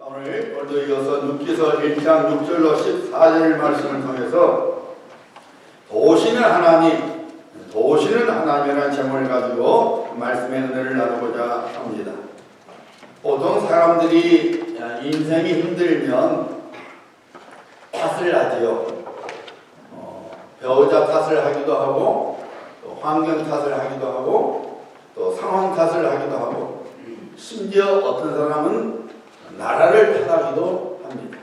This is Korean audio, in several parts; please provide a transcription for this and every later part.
오늘도 이어서 눕기서 1장 6절로 14절 말씀을 통해서 도우시는 하나님이라는 제목을 가지고 말씀의 은혜를 나누고자 합니다. 보통 사람들이 인생이 힘들면 탓을 하지요. 배우자 탓을 하기도 하고, 또 환경 탓을 하기도 하고, 또 상황 탓을 하기도 하고, 심지어 어떤 사람은 나라를 탓하기도 합니다.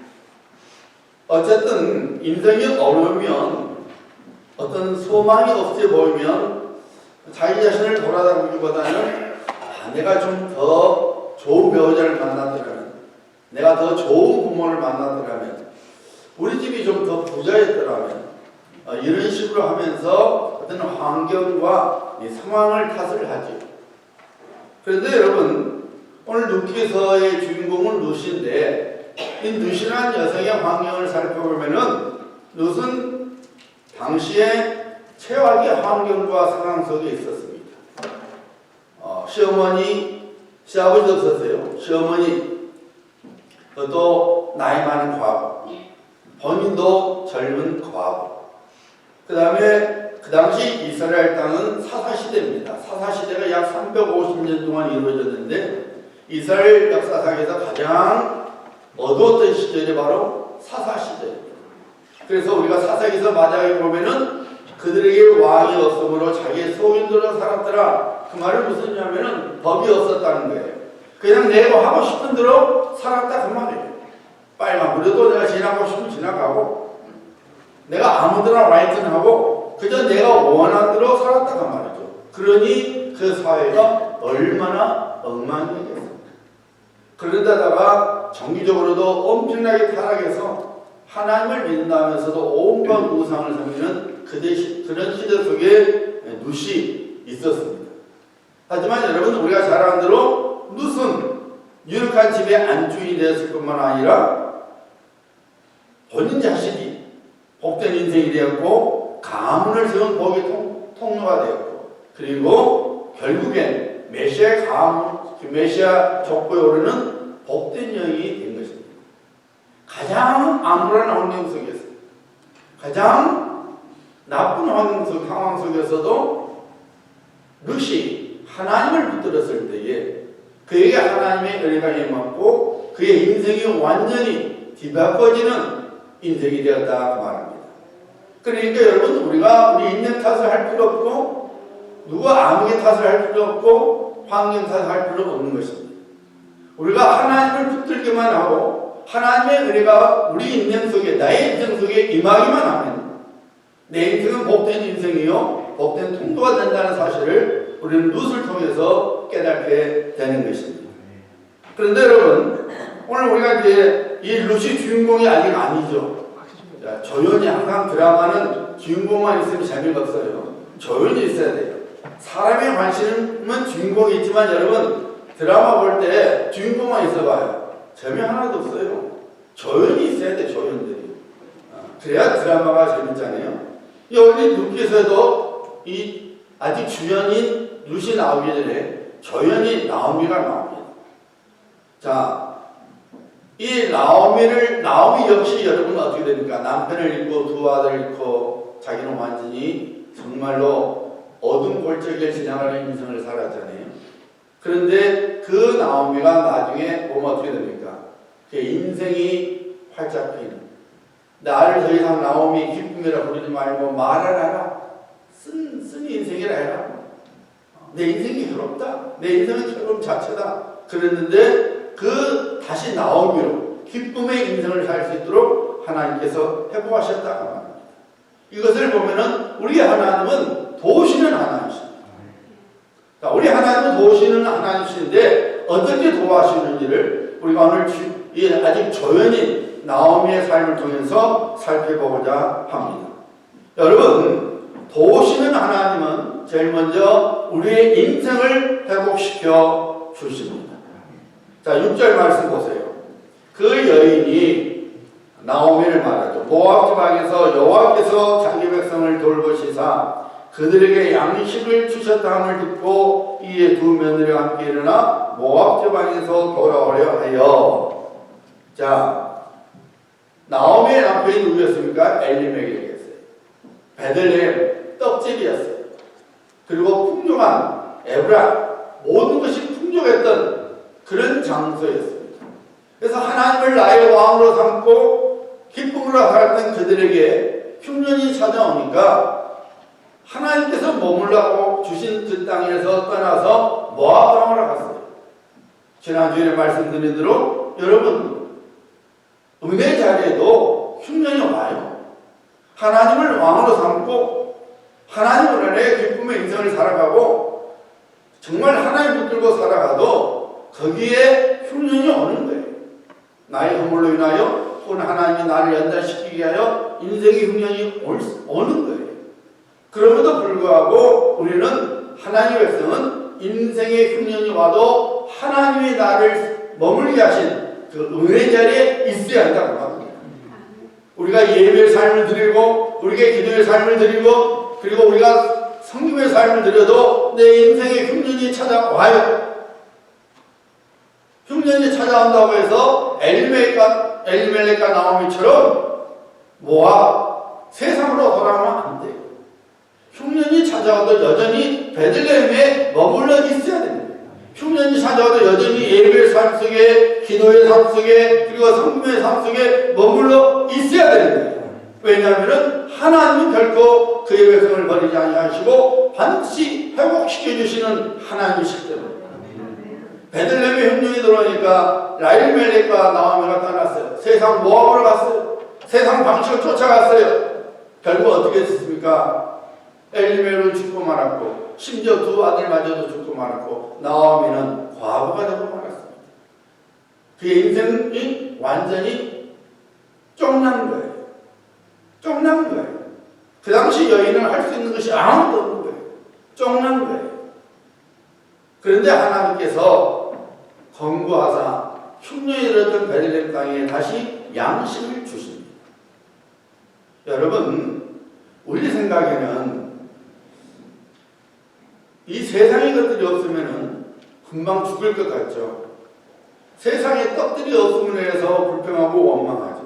어쨌든 인생이 어려우면, 어떤 소망이 없어 보이면 자기 자신을 돌아다니기보다는 내가 좀 더 좋은 배우자를 만나더라면, 내가 더 좋은 부모를 만나더라면, 우리 집이 좀 더 부자였더라면, 이런 식으로 하면서 어떤 환경과 이 상황을 탓을 하죠. 그런데 여러분, 오늘 룻기서의 주인공은 룻인데, 이 룻이라는 여성의 환경을 살펴보면은 룻은 당시에 최악의 환경과 상황 속에 있었습니다. 시아버지도 없었어요. 시어머니, 또 나이 많은 과부, 본인도 젊은 과부. 그 다음에 그 당시 이스라엘 땅은 사사시대입니다. 사사시대가 약 350년 동안 이루어졌는데 이스라엘 역사상에서 가장 어두웠던 시절이 바로 사사시대입니다. 그래서 우리가 사사기서 마지막에 보면은 그들에게 왕이 없으므로 자기의 소인대로 살았더라. 그 말은 무슨 냐면은 법이 없었다는 거예요. 그냥 내가 하고 싶은 대로 살았다 그 말이에요. 빨간 불에도 내가 지나가고 싶으면 지나가고, 내가 아무데나 라이트는 하고 그저 내가 원하는 대로 살았다 그 말이죠. 그러니 그 사회가 얼마나 엉망이었습니까? 그런데다가 정기적으로도 엄청나게 타락해서 하나님을 믿는다면서도 온갖 우상을 섬기는 그런 시대 속에 룻이 있었습니다. 하지만 여러분, 우리가 잘 아는 대로 룻은 유력한 집의 안주인이 되었을 뿐만 아니라 본인 자신이 복된 인생이 되었고, 가문을 세운 복의 통로가 되었고, 그리고 결국엔 메시아 족보에 오르는 복된 영이 된 것입니다. 가장 암울한 환경 속에서, 가장 나쁜 상황 속에서도 룻이 하나님을 붙들었을 때에 그에게 하나님의 은혜가 임했고 그의 인생이 완전히 뒤바꿔지는 인생이 되었다 그 말합니다. 그러니까 여러분, 우리가 우리 인생 탓을 할 필요 없고, 누가 아무개 탓을 할 필요 없고, 환경 탓을 할 필요 없는 것입니다. 우리가 하나님을 붙들기만 하고 하나님의 은혜가 우리 인생 속에, 나의 인생 속에 임하기만 하면 내 인생은 복된 인생이요 복된 통도가 된다는 사실을 우리는 룻을 통해서 깨닫게 되는 것입니다. 그런데 여러분, 오늘 우리가 이제 이 룻이 주인공이 아직 아니죠. 조연이, 항상 드라마는 주인공만 있으면 재미가 없어요. 조연이 있어야 돼요. 사람의 관심은 주인공이 있지만 여러분, 드라마 볼 때 주인공만 있어봐요. 재미 하나도 없어요. 조연이 있어야 돼, 조연들이. 그래야 드라마가 재밌잖아요. 여기 룻기서도 이 아직 주연인 룻이 나오기 전에 조연이 나오미가 나옵니다. 자, 이 나오미 역시 여러분 어떻게 됩니까? 남편을 잃고 두 아들을 잃고 자기는 완전히 정말로 어둠 골짜기를 지나가는 인생을 살았잖아요. 그런데 그 나오미가 나중에 보면 어떻게 됩니까? 그 인생이 활짝 피는, 나를 더 이상 나오미 기쁨이라 부르지 말고 말하라, 쓴 인생이라 해라. 내 인생이 괴롭다, 내 인생은 괴로움 자체다. 그랬는데 다시 나오미로 기쁨의 인생을 살 수 있도록 하나님께서 회복하셨다 합니다. 이것을 보면은 우리 하나님은 도우시는 하나님이십니다. 우리 하나님은 도우시는 하나님이신데 어떻게 도와주시는지를 우리가 오늘 아직 조연인 나오미의 삶을 통해서 살펴보고자 합니다. 여러분, 도우시는 하나님은 제일 먼저 우리의 인생을 회복시켜 주십니다. 자, 6절 말씀 보세요. 그 여인이 나오미를 말하죠. 모압 지방에서 여호와께서 자기 백성을 돌보시사 그들에게 양식을 주셨다함을 듣고 이에 두 며느리와 함께 일어나 모압 지방에서 돌아오려 하여. 자, 나오미의 남편이 누구였습니까? 엘리멜렉이었어요. 베들레헴 떡집이었어요. 그리고 풍족한 에브라, 모든 것이 풍족했던 그런 장소였습니다. 그래서 하나님을 나의 왕으로 삼고 기쁨으로 살았던 그들에게 흉년이 찾아오니까 하나님께서 머물라고 주신 그 땅에서 떠나서 모압 땅으로 갔어요. 지난주에 말씀드린 대로 여러분, 은혜 자리에도 흉년이 와요. 하나님을 왕으로 삼고 하나님을 안에 기쁨의 인생을 살아가고 정말 하나님 붙들고 살아가도 거기에 흉년이 오는 거예요. 나의 허물로 인하여 혹은 하나님이 나를 연단시키게 하여 인생의 흉년이 오는 거예요. 그럼에도 불구하고 우리는 하나님의 백성은 인생의 흉년이 와도 하나님이 나를 머물게 하신 그 은혜 자리에 있어야 한다고 합니다. 우리가 예배의 삶을 드리고 우리가 기도의 삶을 드리고 그리고 우리가 성김의 삶을 드려도 내 인생의 흉년이 찾아와요. 흉년이 찾아온다고 해서 엘리멜렉과 나오미처럼 모압 세상으로 돌아가면 안 돼요. 흉년이 찾아와도 여전히 베들레헴에 머물러 있어야 됩니다. 흉년이 찾아와도 여전히 예배의 삶 속에 기도의 삶 속에 그리고 성금의 삶 속에 머물러 있어야 됩니다. 왜냐하면 하나님은 결코 그의 백성을 버리지 아니하시고 반드시 회복시켜 주시는 하나님이시기 때문입니다. 베들레헴에 흉년이 들어오니까 엘리멜렉과 나오미가 떠났어요. 세상 모압으로 갔어요. 세상 방식을 쫓아갔어요. 결국 어떻게 했습니까? 엘리멜렉은 죽고 말았고 심지어 두 아들마저도 죽고 말았고 나오미는 과부가 되고 말았습니다. 그의 인생이 완전히 쫑난 거예요. 쫑난 거예요. 그 당시 여인은 할 수 있는 것이 아무것도 없는 거예요. 쫑난 거예요. 그런데 하나님께서 권고하사 흉년이 들었던 베들레헴 땅에 다시 양식을 주십니다. 여러분, 우리 생각에는 이 세상의 것들이 없으면 금방 죽을 것 같죠. 세상에 떡들이 없음으로 해서 불평하고 원망하죠.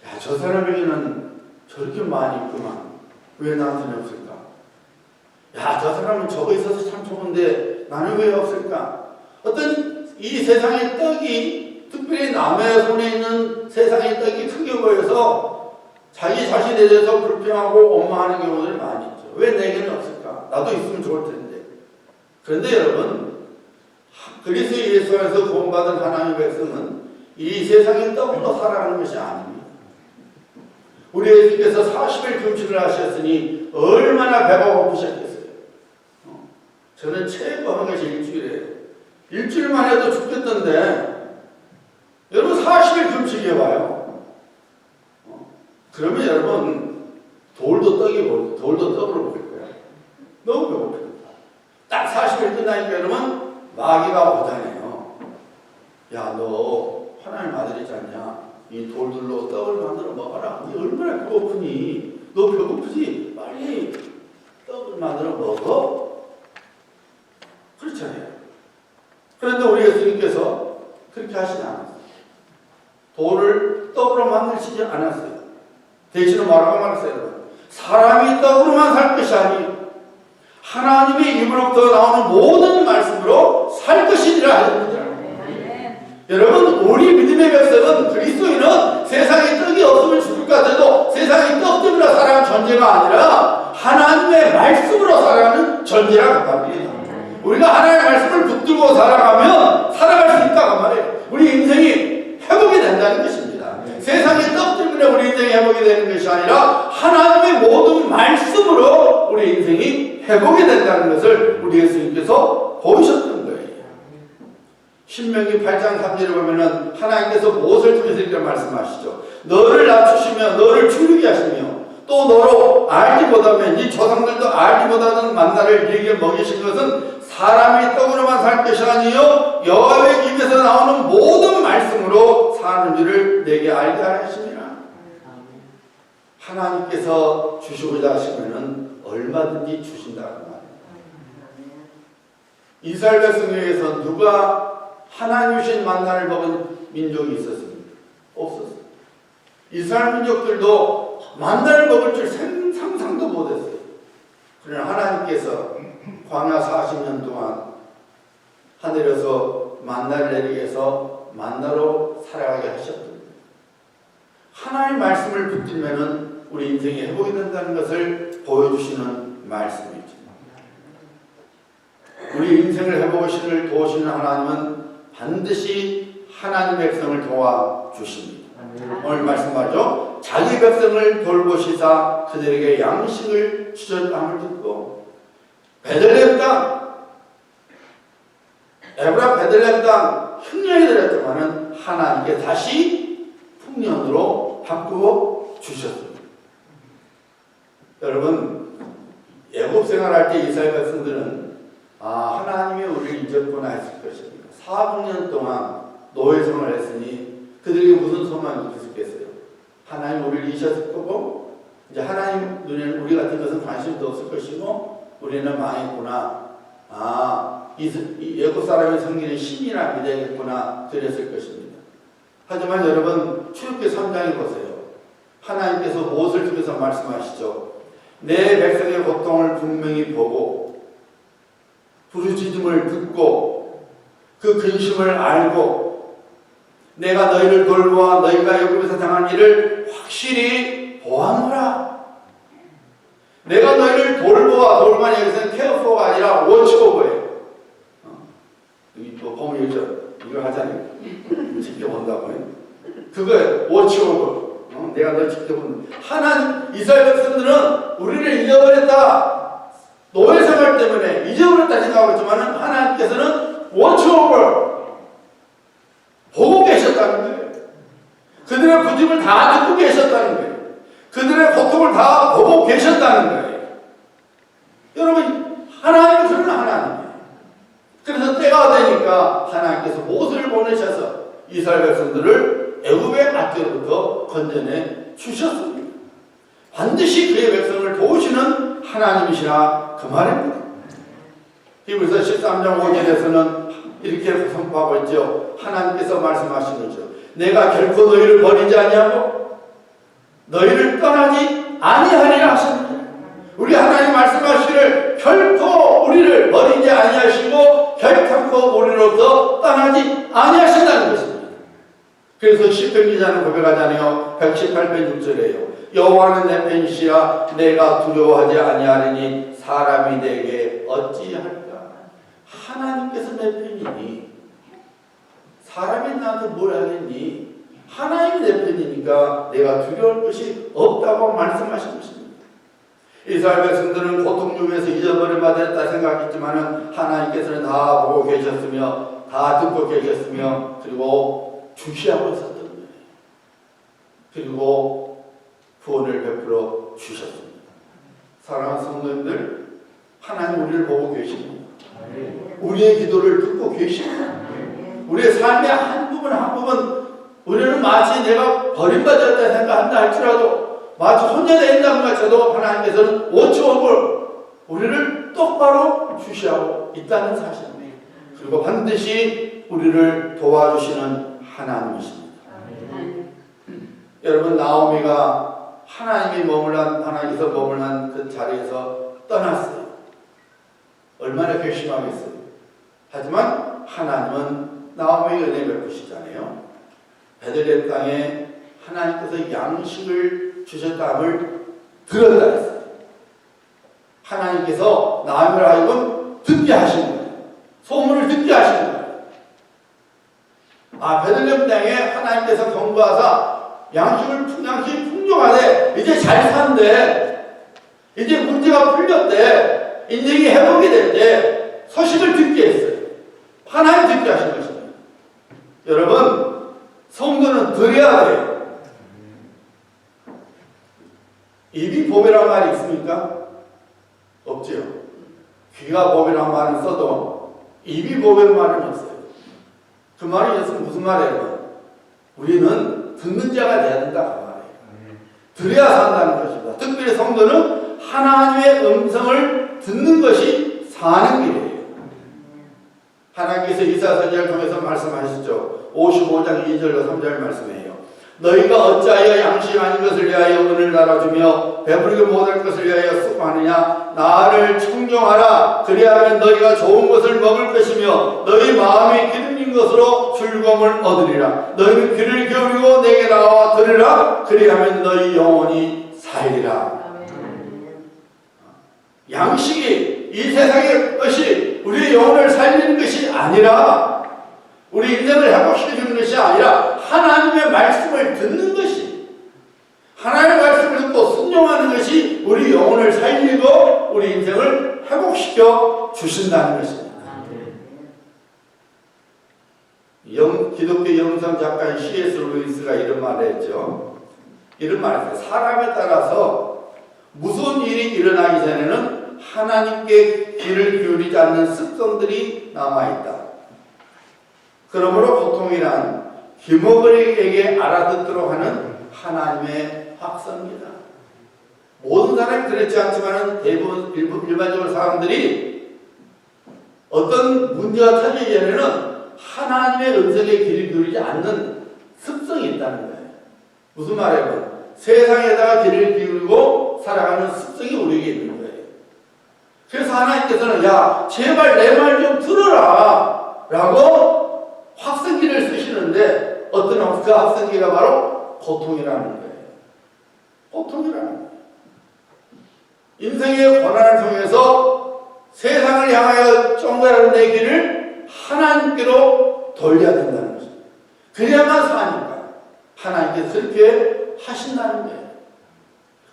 야, 저 사람에게는 저렇게 많이 있구만. 왜 나한테는 없을까? 야, 저 사람은 저거 있어서 참 좋은데 나는 왜 없을까? 어떤 이 세상의 떡이 특별히 남의 손에 있는 세상의 떡이 크게 보여서 자기 자신에 대해서 불평하고 원망하는 경우들이 많이 있죠. 왜 내게는 없을까? 나도 있으면 좋을 텐데. 그런데 여러분, 그리스도 예수 안에서 구원받은 하나님의 백성은 이 세상의 떡으로 살아가는 것이 아닙니다. 우리 예수께서 40일 금식을 하셨으니 얼마나 배가 고프셨겠어요. 저는 최고 한 것이 일주일이에요. 일주일만 해도 죽겠던데 여러분 40일 금식해봐요. 그러면 여러분 돌도 떡으로 먹을 거야. 너무 배고프다. 딱 40일 끝나니까 여러분 마귀가 오다네요. 야, 너 하나님 아들이지 않냐? 이 돌들로 떡을 만들어 먹어라. 니 얼마나 배고프니? 너 배고프지? 빨리 떡을 만들어 먹어. 그렇잖아요. 그런데 우리 예수님께서 그렇게 하시지 않았어요. 돌을 떡으로 만드시지 않았어요. 대신에 뭐라고 말했어요, 여러분? 사람이 떡으로만 살 것이 아니에요. 하나님의 입으로부터 나오는 모든 말씀으로 살 것이니라 하셨습니다. 여러분, 우리 믿음의 백성은 그리스도인은 세상에 떡이 없으면 죽을 것 같아도 세상에 떡 때문에 살아가는 존재가 아니라 하나님의 말씀으로 살아가는 존재라고 합니다. 우리가 하나님의 말씀을 붙들고 살아가면 살아갈 수 있다고 말해요. 우리 인생이 회복이 된다는 것입니다. 세상의 떡 때문에 우리 인생이 회복이 되는 것이 아니라 하나님의 모든 말씀으로 우리 인생이 회복이 된다는 것을 우리 예수님께서 보이셨던 거예요. 신명기 8장 3절에 보면은 하나님께서 무엇을 통해서 이렇게 말씀하시죠. 너를 낮추시며 너를 줄이게 하시며 또 너로 알지 못하면 네 조상들도 알지 못하는 만나를 네게 먹이신 것은 사람이 떡으로만 살 것이 아니요 여호와의 입에서 나오는 모든 말씀으로 사는 줄을 내게 알게 하시니라. 하나님께서 주시고자 하시면은 얼마든지 주신다는 말이에요. 이스라엘 백성에게서 누가 하나님 주신 만나를 먹은 민족이 있었습니다. 없었어요. 이스라엘 민족들도 만나를 먹을 줄 상상도 못했어요. 그러나 하나님께서 광야 40년 동안 하늘에서 만나를 내리게 해서 만나로 살아가게 하셨던 거예요. 하나님의 말씀을 붙들면은 우리 인생이 회복이 된다는 것을 보여주시는 말씀이죠. 우리 인생을 회복을 도우시는 하나님은 반드시 하나님의 백성을 도와주십니다. 오늘 말씀하죠. 자기 백성을 돌보시사 그들에게 양식을 주셨다함을 듣고 베들레헴 땅, 에브라 베들레헴 땅 흉년이 들었지만은 하나님께 다시 풍년으로 바꾸어 주셨습니다. 여러분, 애굽 생활할 때 이스라엘 백성들은 하나님이 우리를 잊었구나 했을 것입니다. 400년 동안 노예 생활을 했으니 그들에게 무슨 소망이 있었겠어요? 하나님 우리를 잊으셨을 거고 이제 하나님 눈에는 우리 같은 것은 관심도 없을 것이고 우리는 망했구나. 이 애굽 사람의 성기는 신이나 믿어야겠구나 그랬을 것입니다. 하지만 여러분 출애굽기 3장에 보세요. 하나님께서 무엇을 통해서 말씀하시죠? 내 백성의 고통을 분명히 보고 부르짖음을 듣고 그 근심을 알고 내가 너희를 돌보아 너희가 애굽에서 당한 일을 확실히 보아노라. 내가 너희를 돌보아 여기서는 케어포가 아니라 워치오버예요. 또 보면 이걸 하잖아요. 지켜본다고요. 그거예요. 워치오버. 내가 널 지켜본다. 하나님 이스라엘 백성들은 우리를 잊어버렸다. 노예 생활 때문에 잊어버렸다 생각하고 있지만 하나님께서는 워치오버 보고 계셨다는 거예요. 그들의 부짐을 다 듣고 계셨다는 거예요. 그들의 고통을 다 보고 계셨다는 거예요. 여러분 하나님은 그런 하나님이에요. 그래서 때가 되니까 하나님께서 모세를 보내셔서 이스라엘 백성들을 애굽의 압제로부터 건져내 주셨습니다. 반드시 그의 백성을 도우시는 하나님이시라 그 말입니다. 히브리서 13장 5절에서는 이렇게 선포하고 있죠. 하나님께서 말씀하신 거죠. 내가 결코 너희를 버리지 아니하고 너희를 떠나지 아니하리라 하십니다. 우리 하나님 말씀하시기를 결코 우리를 버리지 아니하시고 결탄코 우리로부터 떠나지 아니하신다는 것입니다. 그래서 시편 기자는 고백하잖아요. 118편 6절에요. 여호와는 내 편이시라 내가 두려워하지 아니하리니 사람이 내게 어찌할까. 하나님께서 내 편이니 사람이 나한테 뭘 하겠니. 하나님이 내 편이니까 내가 두려울 것이 없다고 말씀하신 것입니다. 이스라엘 백성들은 고통 중에서 잊어버림 받았다 생각했지만 하나님께서는 다 보고 계셨으며 다 듣고 계셨으며 그리고 주시하고 있었던 거예요. 그리고 구원을 베풀어 주셨습니다. 사랑하는 성도님들, 하나님 우리를 보고 계십니다. 우리의 기도를 듣고 계십니다. 우리의 삶의 한 부분 한 부분 우리는 마치 내가 버림받았다 생각한다 할지라도 마치 혼자 된다는 것처럼 하나님께서는 워치오버 우리를 똑바로 주시하고 있다는 사실입니다. 그리고 반드시 우리를 도와주시는 하나님이십니다. 여러분 나오미가 하나님께서 머물란 그 자리에서 떠났어요. 얼마나 결심하겠어요. 하지만 하나님은 나오미에게 은혜 베푸시잖아요. 베들레헴 땅에 하나님께서 양식을 주셨다함을 들었다 했어요. 하나님께서 나오미를 하여금 듣게 하신 거예요. 소문을 듣게 하신 거예요. 베들레헴 땅에 하나님께서 경고하사 양식이 풍족하대. 이제 잘 산대. 이제 문제가 풀렸대. 인생이 회복이 됐대. 소식을 듣게 했어요. 하나님 듣게 하신 것입니다. 여러분 성도는 들어야 돼요. 입이 법이란 말이 있습니까? 없지요. 귀가 법이란 말은 써도 입이 법이란 말은 없어요. 그 말이 무슨 말이에요? 우리는 듣는 자가 돼야 된다 그 말이에요. 들어야 산다는 것입니다. 특별히 성도는 하나님의 음성을 듣는 것이 사는 길이에요. 하나님께서 이사야서를 통해서 말씀하시죠. 55장 2절과 3절 말씀이에요. 너희가 어찌하여 양식 아닌 것을 위하여 은을 달아주며 배부르게 못할 것을 위하여 수고하느냐. 나를 청종하라. 그리하면 너희가 좋은 것을 먹을 것이며 너희 마음이 기름진 것으로 즐거움을 얻으리라. 너희는 귀를 기울이고 내게 나와 들으라. 그리하면 너희 영혼이 살리라. 양식이 이 세상의 것이 우리의 영혼을 살리는 것이 아니라, 우리 인생을 회복시켜주는 것이 아니라 하나님의 말씀을 듣는 것이, 하나님의 말씀을 듣고 순종하는 것이 우리 영혼을 살리고 우리 인생을 회복시켜 주신다는 것입니다. 기독교 영성 작가인 C.S. 루이스가 이런 말을 했죠. 이런 말을 했어요. 사람에 따라서 무서운 일이 일어나기 전에는 하나님께 귀를 기울이지 않는 습성들이 남아있다. 그러므로 고통이란 귀머거리에게 알아듣도록 하는 하나님의 확성입니다. 모든 사람이 그렇지 않지만 대부분 일반적으로 사람들이 어떤 문제가 터지기 전에는 하나님의 음성에 귀를 기울이지 않는 습성이 있다는 거예요. 무슨 말이에요? 세상에다가 귀를 기울이고 살아가는 습성이 우리에게 있는 거예요. 그래서 하나님께서는 야 제발 내 말 좀 들어라 라고 확성기를 쓰시는데, 어떤 그 확성기가 바로 고통이라는 거예요. 고통이라는 거예요. 인생의 고난을 통해서 세상을 향하여 쫑가는 내 길을 하나님께로 돌려야 된다는 것입니다. 그래야만 사니까 하나님께서 그렇게 하신다는 거예요.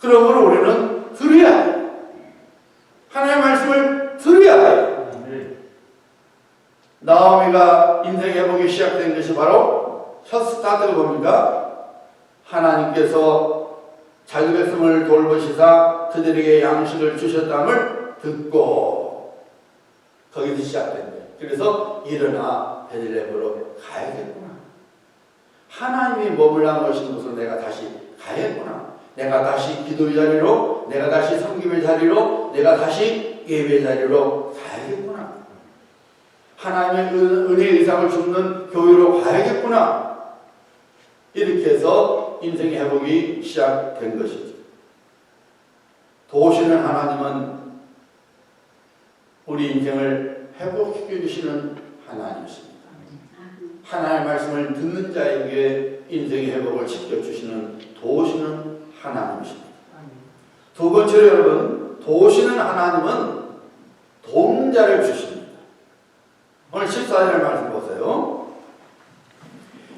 그러므로 우리는 들어야 돼요. 하나님의 말씀을 들어야 돼요. 나오미가 인생 회복이 시작된 것이 바로 첫 스타트가 뭡니까? 하나님께서 자기 백성을 돌보시사 그들에게 양식을 주셨다함을 듣고 거기서 시작된 거예요. 그래서 일어나 베들레헴으로 가야겠구나. 하나님이 머물러 계신 곳으로 내가 다시 가야겠구나. 내가 다시 기도의 자리로, 내가 다시 섬김의 자리로, 내가 다시 예배의 자리로 가야겠구나. 하나님의 은혜의 의상을 줍는 교회로 가야겠구나. 이렇게 해서 인생의 회복이 시작된 것이죠. 도우시는 하나님은 우리 인생을 회복시켜 주시는 하나님이십니다. 하나님의 말씀을 듣는 자에게 인생의 회복을 시켜주시는 도우시는 하나님이십니다. 두 번째로 여러분, 도우시는 하나님은 돕는 자를 주십니다. 오늘 14절 말씀 보세요.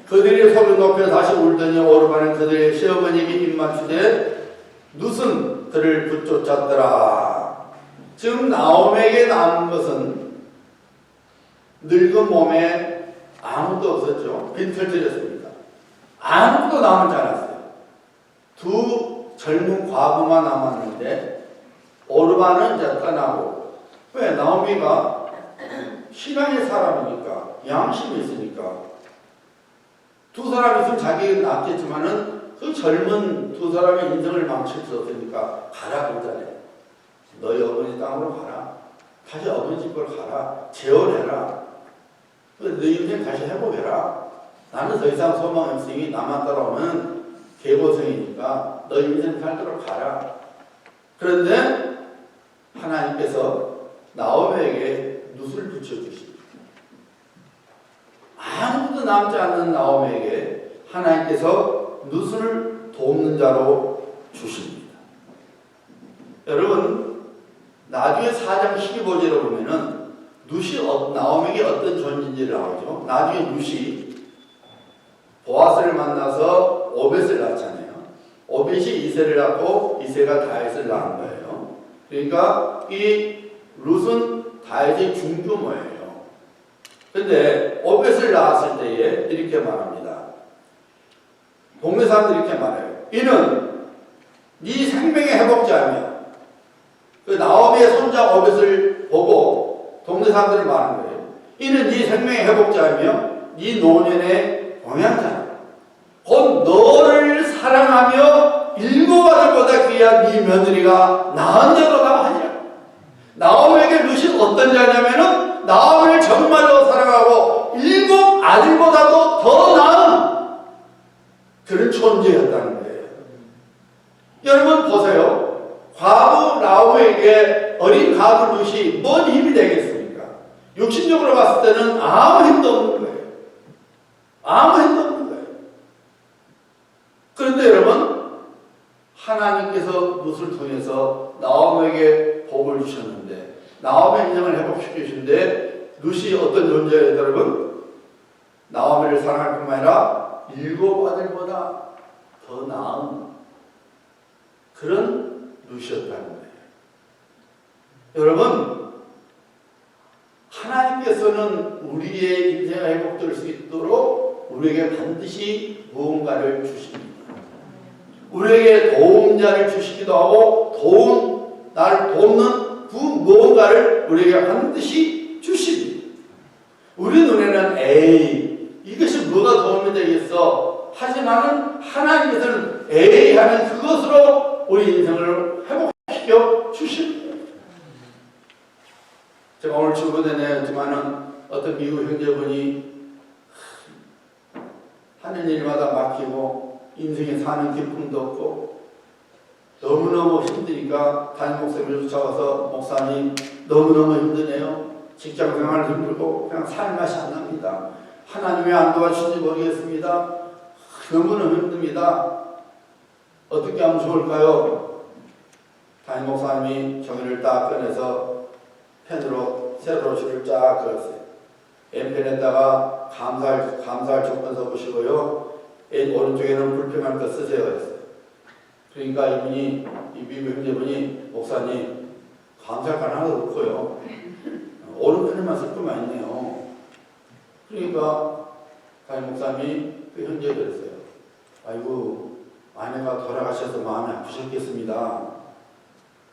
그들이 소리 높여 다시 울더니 오르반은 그들의 시어머니에게 입맞추되 룻은 그를 붙쫓았더라. 지금 나오미에게 남은 것은 늙은 몸에 아무도 없었죠. 빈털터졌습니다. 아무도 남지 않았어요. 두 젊은 과부만 남았는데 오르반은 이제 떠나고, 왜? 나오미가 신앙의 사람이니까, 양심이 있으니까 두 사람이 있으면 자기가 낫겠지만은 그 젊은 두 사람의 인생을 망칠 수 없으니까 가라 그러잖아요. 너희 어머니 땅으로 가라. 다시 어머니 집으로 가라. 재혼해라. 너희 인생 다시 회복해라. 나는 더 이상 소망 없으니 나만 따라오면 개고생이니까 너희 인생 살도록 가라. 그런데 하나님께서 나오미에게 룻을 붙여주십니다. 아무도 남지 않는 나오미에게 하나님께서 룻을 돕는 자로 주십니다. 여러분, 나중에 4장 12절에 보면은 룻이 나오미에게 어떤 존재인지를 나오죠. 나중에 룻이 보아스를 만나서 오벳을 낳잖아요. 오벳이 이세를 낳고 이세가 다윗을 낳은 거예요. 그러니까 이 룻은 다윗의 중조모예요. 근데 오벳을 낳았을 때에 이렇게 말합니다. 동네 사람들이 이렇게 말해요. 이는 네 생명의 회복자며, 그 나오미의 손자 오벳을 보고 동네 사람들을 말하는 거예요. 이는 네 생명의 회복자며 네 노년의 봉양자라. 곧 너를 사랑하며 일곱 아들보다 귀한 네 며느리가 낳은 자로다 하니라. 나오미에게 룻이 어떤 자냐면은 나오미를 정말로 사랑하고 일곱 아들보다도 더 나은 그런 존재였다는 거예요. 여러분 보세요. 과부 라우에게 어린 과부 룻이 뭔 힘이 되겠습니까? 육신적으로 봤을 때는 아무 힘도 없는 거예요. 아무 힘도 없는 거예요. 그런데 여러분, 하나님께서 룻을 통해서 나오미에게 복을 주셨는데, 나오미의 인생을 회복시키시는데, 룻이 어떤 존재예요, 여러분? 나오미를 사랑할 뿐만 아니라 7 아들보다 더 나은 그런 룻이었다는 거예요. 여러분, 하나님께서는 우리의 인생이 회복될 수 있도록 우리에게 반드시 무언가를 주십니다. 우리에게 도움자를 주시기도 하고 나를 돕는 그 무언가를 우리에게 반드시 주십니다. 우리 눈에는 이것이 뭐가 도움이 되겠어? 하지만은 하나님께서는 하는 그것으로 우리 인생을 회복시켜 주십니다. 제가 오늘 출근에 내었지만은 어떤 미국 형제분이 하는 일마다 막히고 인생에 사는 기쁨도 없고 너무너무 힘드니까 담임 목사님을 쫓아와서 목사님 너무너무 힘드네요. 직장생활 힘들고 그냥 살 맛이 안 납니다. 하나님 왜 안 도와주신지 모르겠습니다. 너무너무 힘듭니다. 어떻게 하면 좋을까요? 담임 목사님이 종이를 딱 꺼내서 펜으로 세로로 줄을 쫙 그었어요. N펜에다가 감사할 조건서 보시고요. 오른쪽에는 불평할 거 쓰세요. 했어요. 그러니까 이 미국 형제분이 목사님 감사할 건 하나도 없고요. 오른편에만 쓸 것만 있네요. 그러니까 담임 목사님이 그 형제가 그랬어요. 아이고 아내가 돌아가셔서 마음이 아프셨겠습니다.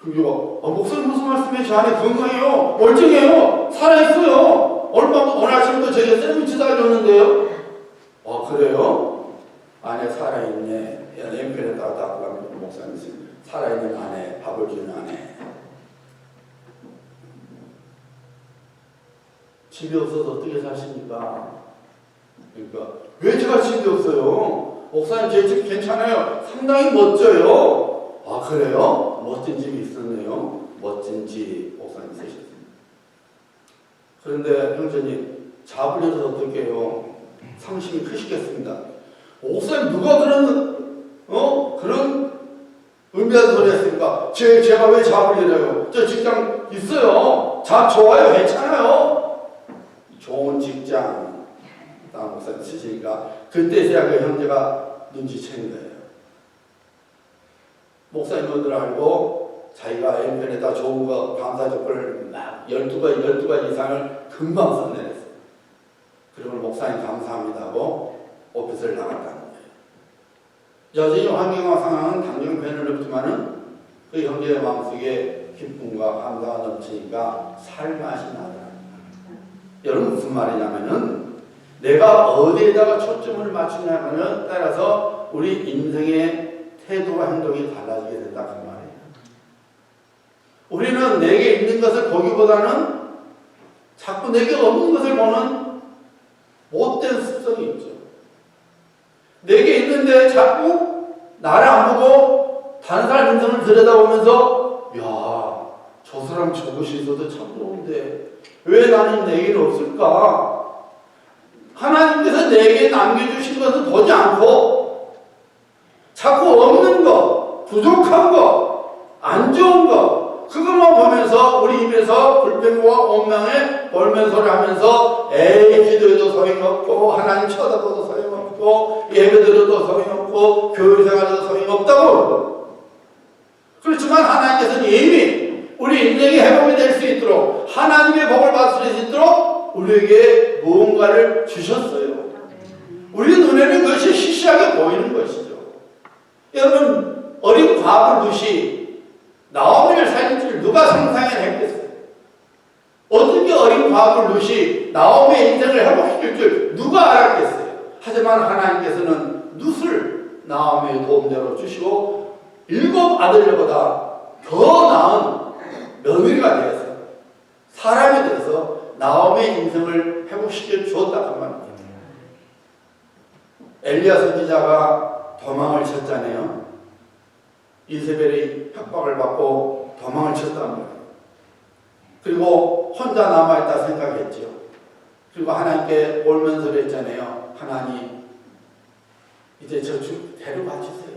그리고 목사님 무슨 말씀이에요? 저 아내 건강해요. 멀쩡해요. 살아있어요. 오늘 아침부터 저희가 샌드위치 사줬는데요. 그래요? 아내 살아있네. 엠편에다가 딱 가면 목사님 살아있는 아내, 밥을 주는 아내. 집이 없어서 어떻게 사십니까? 그러니까 왜 제가 집이 없어요? 목사님 제 집 괜찮아요. 상당히 멋져요. 그래요? 멋진 집이 있었네요. 멋진 집 목사님 쓰셨습니다. 그런데 형제님 잡으려서 어떻게 해요? 상심이 크시겠습니다. 목사님 누가 그런 의미하는 소리 했습니까? 제가 왜 잡으려요? 저 직장 있어요. 좋아요. 괜찮아요. 좋은 직장 땅 목사님 쓰시니까 그때서야 그 형제가 눈치챈 거예요. 목사님 어들 알고 자기가 N편에다 좋은 거 감사 조건을 막 12가지 이상을 금방 써내렸어요. 그러면 목사님 감사합니다 하고 오피스를 나갔다는 거예요. 여전히 환경과 상황은 당장 변을 없지만은 그 형제의 마음속에 기쁨과 감사가 넘치니까 살맛이 나더라. 여러분 무슨 말이냐면은 내가 어디에다가 초점을 맞추냐면은 따라서 우리 인생의 태도와 행동이 달라지게 된다 그 말이에요. 우리는 내게 있는 것을 보기보다는 자꾸 내게 없는 것을 보는 못된 습성이 있죠. 내게 있는데 자꾸 나를 안 보고 다른 사람 인생을 들여다보면서 저 사람 저것이 있어도 참 좋은데 왜 나는 내게는 없을까? 하나님께서 내게 남겨주신 것을 보지 않고 자꾸 없는 것, 부족한 것, 안 좋은 것 그것만 보면서 우리 입에서 불평과 원망에 볼면소리 하면서 기도해도 소용없고 하나님 쳐다봐도 소용없고 예배드려도 소용없고 교회생활에도 소용없다고. 그렇지만 하나님께서는 이미 우리 인생이 회복이 될 수 있도록 하나님의 복을 받을 수 있도록 우리에게 무언가를 주셨어요. 우리 눈에는 그것이 시시하게 보이는 것이죠. 여러분 어린 과부 룻이 나오미를 살릴 줄 누가 상상해냈겠어요? 어떻게 어린 과부 룻이 나오미의 인생을 회복시킬 줄 누가 알았겠어요? 하지만 하나님께서는 룻을 나오미의 도움자로 주시고 7 아들보다 더 나은 며느리가 되어서 사람이 되어서 나오미의 인생을 회복시켜 주었다 그 말입니다. 엘리야 선지자가 도망을 쳤잖아요. 이세벨이 협박을 받고 도망을 쳤단 말이에요. 그리고 혼자 남아있다 생각했죠. 그리고 하나님께 올면서 그랬잖아요. 하나님, 이제 저 데려가 주세요.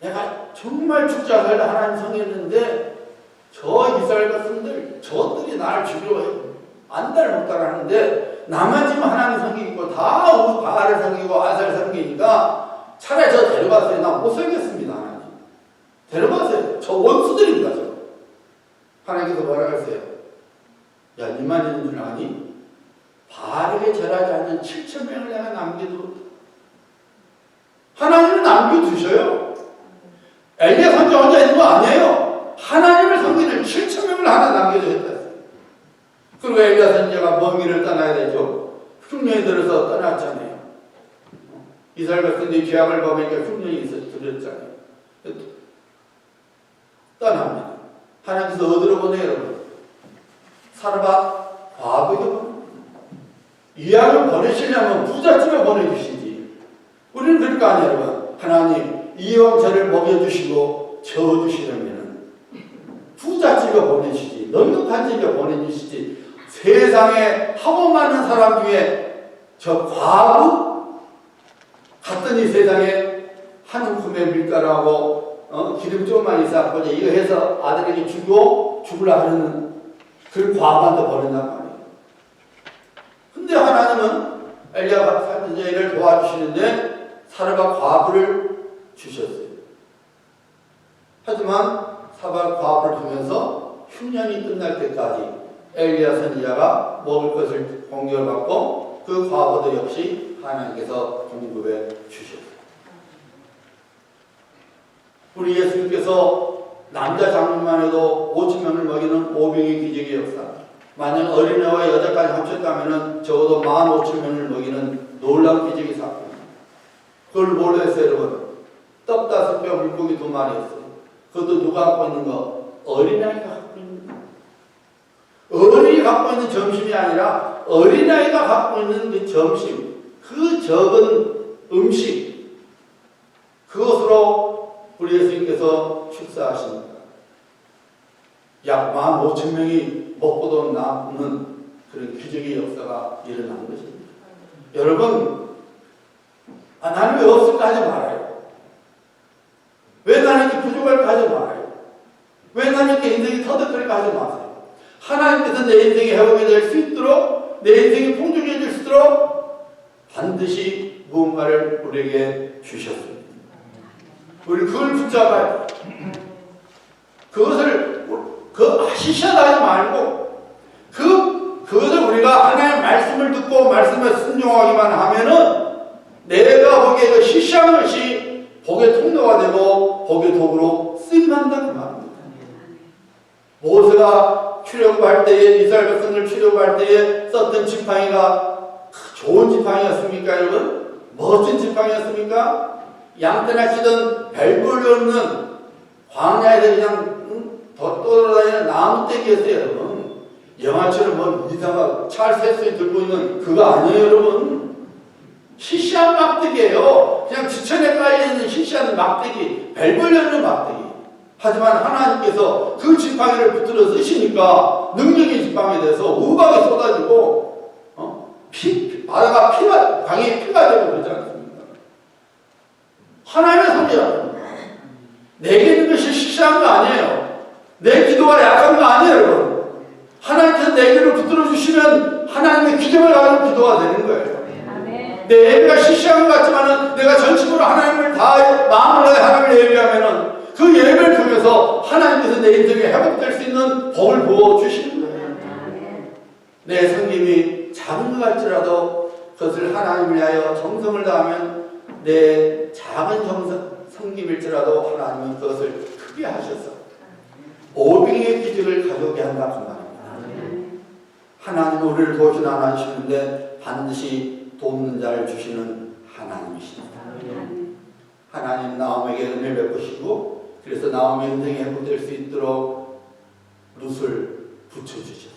내가 정말 죽자 살다 하나님 성했는데 저 이스라엘 백성들 저들이 나를 죽이려고 해요. 안달 못 따라하는데 나만 지금 하나님 섬기고 다 바알을 섬기고 아사를 섬기니까 차라리 저 데려가세요. 나 못 살겠습니다. 하나님. 데려가세요. 저 원수들입니다. 저. 하나님께서 뭐라 하세요? 야, 니만 있는 줄 아니? 바알에게 절하지 않는 7,000명을 내가 남겨두었다. 하나님을 남겨두셔요. 엘리야 선지 혼자 있는 거 아니에요. 하나님을 섬기는 7,000명을 하나 남겨두셨다. 그리고 엘리야 선지자가 먼 길을 떠나야 되죠. 흉년이 들어서 떠났잖아요. 이스라엘 백성들이 죄악을 범하니까 흉년이 들었잖아요. 떠납니다. 하나님께서 어디로 보내요, 여러분? 사르밧 과부에게 보내요. 이왕을 보내시려면 부잣집에 보내주시지. 우리는 그럴 거 아니에요, 여러분. 하나님, 이왕 저를 먹여주시고 저어주시려면 부잣집에 보내주시지. 넉넉한 집에 보내주시지. 세상에 하고 많은 사람 중에 저 과부? 갔더니 세상에 한 움큼의 밀가루하고 기름 조금만 있었고 이거 해서 아들에게 주고 죽으려 하는 그 과부한테 보낸단 말이에요. 근데 하나님은 엘리야가 선지자를 도와주시는데 사르밧 과부를 주셨어요. 하지만 사르밧 과부를 주면서 흉년이 끝날 때까지 엘리야 선지자가 먹을 것을 공격받고 그 과부도 역시 하나님께서 공급해 주셨어요. 우리 예수님께서 남자 장로만 해도 5,000명을 먹이는 오병의 기적의 역사. 만약 어린애와 여자까지 합쳤다면 적어도 15,000명을 먹이는 놀라운 기적의 사건. 그걸 뭘로 했어요, 여러분? 떡 5개, 물고기 2마리였어요. 그것도 누가 갖고 있는 거? 어린아이가 갖고 있는 거. 어른이 갖고 있는 점심이 아니라 어린아이가 갖고 있는 그 점심, 그 적은 음식, 그것으로 우리 예수님께서 축사하십니다. 약 15,000명이 먹고도 남는 그런 기적의 역사가 일어난 것입니다. 여러분, 나는 왜 없을까 하지 말아요. 왜 나는 이렇게 부족할까 하지 말아요. 왜 나는 이렇게 인생이 터득할까 하지 마세요. 하나님께서 내 인생이 회복이 될 수 있도록, 내 인생이 풍족해질 수 있도록 반드시 무언가를 우리에게 주셨습니다. 우리 그걸 붙잡아야 돼. 그것을 시시하다 하지 말고 그것을 우리가 하나님의 말씀을 듣고 말씀에 순종하기만 하면은 내가 보기에 그 시시한 것이 복의 통로가 되고 복의 도구로 쓰임한다 그 말입니다. 모세가 출애굽할 때에 이스라엘 백성을 출애굽할 때에 썼던 지팡이가 좋은 지팡이였습니까, 여러분? 멋진 지팡이였습니까? 양떼나 치던 벨볼이 없는 광야에서 그냥 떠돌아다니는 나무떼기였어요, 여러분. 영화처럼 뭐 이상한 찰스 햇소이 들고 있는 그거 아니에요, 여러분. 시시한 막대기예요. 그냥 지천에 깔려있는 시시한 막대기, 벨볼이 없는 막대기. 하지만 하나님께서 그 지팡이를 붙들어 쓰시니까 능력의 지팡이에 대해서 우박이 쏟아지고 바다가 강이 피가 되고 그러지 않습니까? 하나님의 손이야. 내게 있는 것이 시시한 거 아니에요. 내 기도가 약한 거 아니에요, 여러분. 하나님께서 내 귀를 붙들어 주시면 하나님의 기적을 가지고 기도가 되는 거예요. 내 예배가 시시한 것 같지만은 내가 전심으로 하나님을 다 마음을 다해 하나님을 예배하면은 그 예배를 통해서 하나님께서 내 인생에 회복될 수 있는 복을 부어 주시는 거예요. 내 섬김이 작은 것 같지라도 그것을 하나님을 위하여 정성을 다하면 내 작은 섬김일지라도 하나님은 그것을 크게 하셔서 오병의 기적을 가져오게 한다 그 말입니다. 하나님은 우리를 도와주는 하나님이시는데 반드시 돕는 자를 주시는 하나님이십니다. 하나님 나옴에게 은혜를 베푸시고 그래서 나옴의 인생이 회복될 수 있도록 룻을 붙여주셨어요.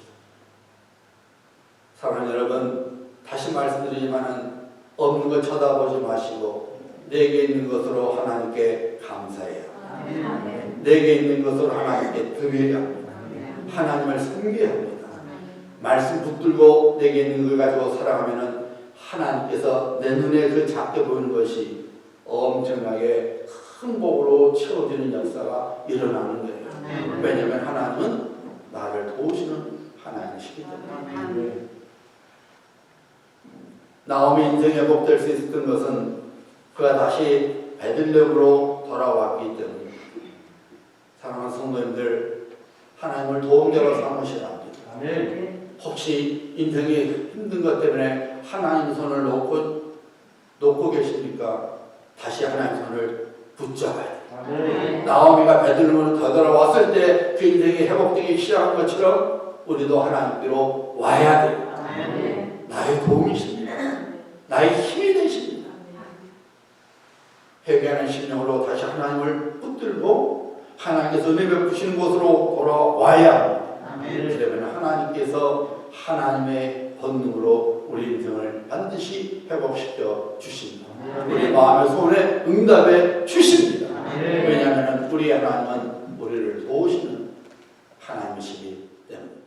사랑하는 여러분, 다시 말씀드리지만은 없는 걸 쳐다보지 마시고 내게 있는 것으로 하나님께 감사해야 합니다. 내게 있는 것으로 하나님께 드려야 합니다. 하나님을 섬겨야 합니다. 말씀 붙들고 내게 있는 걸 가지고 살아가면은 하나님께서 내 눈에 그 작게 보이는 것이 엄청나게 큰 복으로 채워지는 역사가 일어나는 거예요. 왜냐하면 하나님은 나를 도우시는 하나님이시기 때문에. 나오미 인생이 회복될 수 있었던 것은 그가 다시 베들레헴으로 돌아왔기 때문입니다. 사랑하는 성도님들, 하나님을 도움자로 삼으시라 합니다. 혹시 인생이 힘든 것 때문에 하나님 손을 놓고 계십니까? 다시 하나님 손을 붙잡아야 돼요. 나오미가 베들레헴으로 되돌아왔을 때 그 인생이 회복되기 시작한 것처럼 우리도 하나님께로 와야 돼요. 나의 도움이십니다. 나의 힘이 되십니다. 회개하는 심령으로 다시 하나님을 붙들고 하나님께서 은혜 베푸시는 곳으로 돌아와야 합니다. 그러면 하나님께서 하나님의 권능으로 우리 인생을 반드시 회복시켜 주십니다. 우리 마음의 소원에 응답해 주십니다. 왜냐하면 우리 하나님은 우리를 도우시는 하나님이시기 때문입니다.